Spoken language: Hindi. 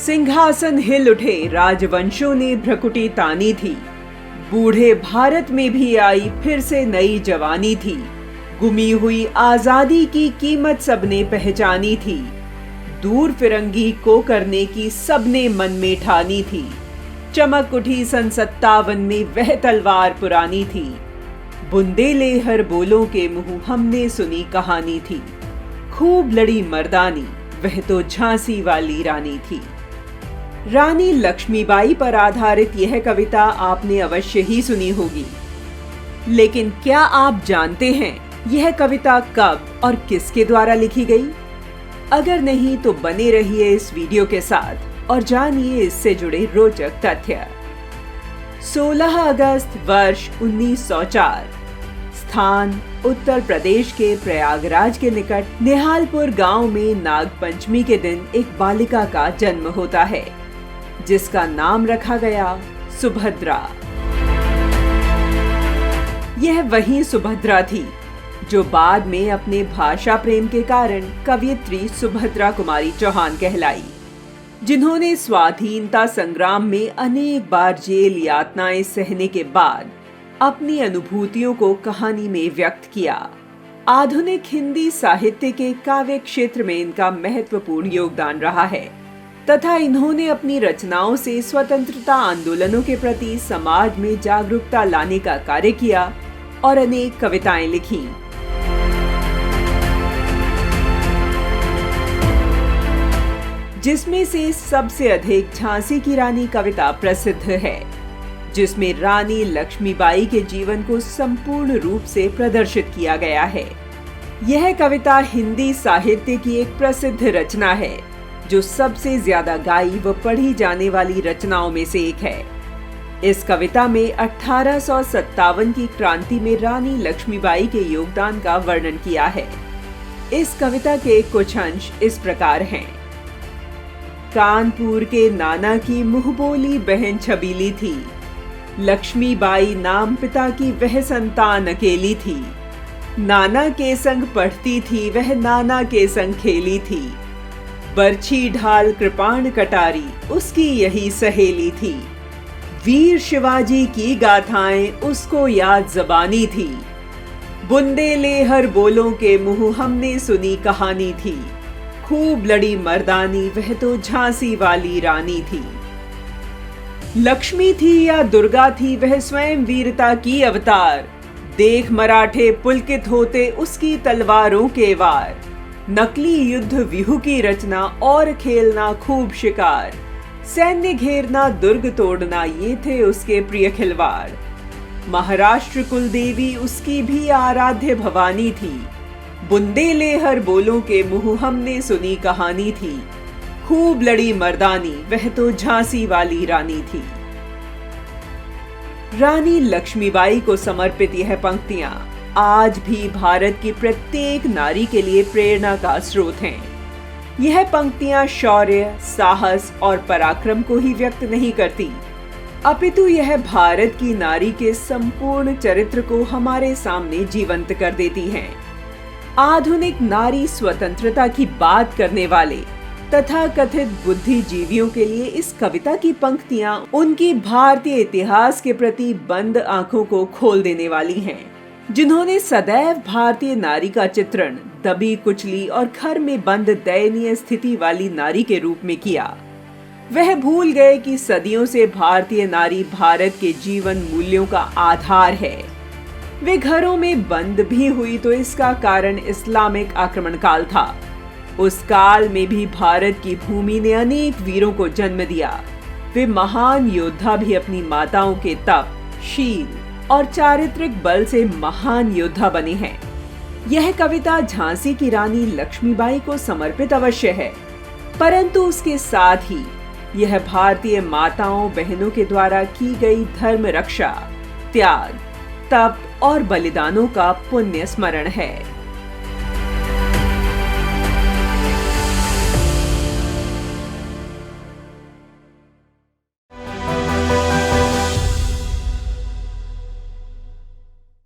सिंहासन हिल उठे, राजवंशों ने भ्रकुटी तानी थी। बूढ़े भारत में भी आई फिर से नई जवानी थी। गुमी हुई आजादी की कीमत सबने पहचानी थी। दूर फिरंगी को करने की सबने मन में ठानी थी। चमक उठी सन 57 में वह तलवार पुरानी थी। बुंदेलहर बोलों के मुंह हमने सुनी कहानी थी। खूब लड़ी मर्दानी, वह तो झांसी वाली रानी थी। रानी लक्ष्मीबाई पर आधारित यह कविता आपने अवश्य ही सुनी होगी, लेकिन क्या आप जानते हैं यह कविता कब और किसके द्वारा लिखी गई? अगर नहीं तो बने रहिए इस वीडियो के साथ और जानिए इससे जुड़े रोचक तथ्य। 16 अगस्त वर्ष 1904, स्थान उत्तर प्रदेश के प्रयागराज के निकट निहालपुर गांव में नागपंचमी के दिन एक बालिका का जन्म होता है, जिसका नाम रखा गया सुभद्रा। यह वही सुभद्रा थी जो बाद में अपने भाषा प्रेम के कारण कवयित्री सुभद्रा कुमारी चौहान कहलाई, जिन्होंने स्वाधीनता संग्राम में अनेक बार जेल यातनाएं सहने के बाद अपनी अनुभूतियों को कहानी में व्यक्त किया। आधुनिक हिंदी साहित्य के काव्य क्षेत्र में इनका महत्वपूर्ण योगदान रहा है तथा इन्होंने अपनी रचनाओं से स्वतंत्रता आंदोलनों के प्रति समाज में जागरूकता लाने का कार्य किया और अनेक कविताएं लिखी। जिसमें से सबसे अधिक झांसी की रानी कविता प्रसिद्ध है, जिसमें रानी लक्ष्मीबाई के जीवन को संपूर्ण रूप से प्रदर्शित किया गया है। यह कविता हिंदी साहित्य की एक प्रसिद्ध रचना है, जो सबसे ज्यादा गाई व पढ़ी जाने वाली रचनाओं में से एक है। इस कविता में 1857 की क्रांति में रानी लक्ष्मीबाई के योगदान का वर्णन किया है। इस कविता के कुछ अंश इस प्रकार हैं। कानपुर के नाना की मुंहबोली बहन छबीली थी। लक्ष्मीबाई नाम पिता की वह संतान अकेली थी। नाना के संग पढ़ती थी वह, नाना के संग खेली थी। बरछी ढाल कृपाण कटारी उसकी यही सहेली थी। वीर शिवाजी की गाथाएं उसको याद ज़बानी थी। बुंदेलहर बोलों के मुंह हमने सुनी कहानी थी। खूब लड़ी मर्दानी, वह तो झांसी वाली रानी थी। लक्ष्मी थी या दुर्गा थी, वह स्वयं वीरता की अवतार। देख मराठे पुलकित होते उसकी तलवारों के वार। नकली युद्ध व्यूह की रचना और खेलना खूब शिकार। सैन्य घेरना दुर्ग तोड़ना, ये थे उसके प्रिय खिलवाड़। महाराष्ट्र कुलदेवी उसकी भी आराध्य भवानी थी। बुंदेलहर बोलों के मुंह हमने सुनी कहानी थी। खूब लड़ी मर्दानी, वह तो झांसी वाली रानी थी। रानी लक्ष्मीबाई को समर्पित यह पंक्तियां आज भी भारत की प्रत्येक नारी के लिए प्रेरणा का स्रोत हैं। यह पंक्तियां शौर्य, साहस और पराक्रम को ही व्यक्त नहीं करती, अपितु यह भारत की नारी के संपूर्ण चरित्र को हमारे सामने जीवंत कर देती हैं। आधुनिक नारी स्वतंत्रता की बात करने वाले तथा कथित बुद्धिजीवियों के लिए इस कविता की पंक्तियां उनकी भारतीय इतिहास के प्रति बंद आंखों को खोल देने वाली हैं, जिन्होंने सदैव भारतीय नारी का चित्रण दबी कुचली और घर में बंद दयनीय स्थिति वाली नारी के रूप में किया। वह भूल गए कि सदियों से भारतीय नारी भारत के जीवन मूल्यों का आधार है। वे घरों में बंद भी हुई तो इसका कारण इस्लामिक आक्रमण काल था। उस काल में भी भारत की भूमि ने अनेक वीरों को जन्म दिया। वे महान योद्धा भी अपनी माताओं के तप, शील और चारित्रिक बल से महान योद्धा बने हैं। यह कविता झांसी की रानी लक्ष्मीबाई को समर्पित अवश्य है, परंतु उसके साथ ही यह भारतीय माताओं बहनों के द्वारा की गई धर्म रक्षा, त्याग, तप और बलिदानों का पुण्य स्मरण है।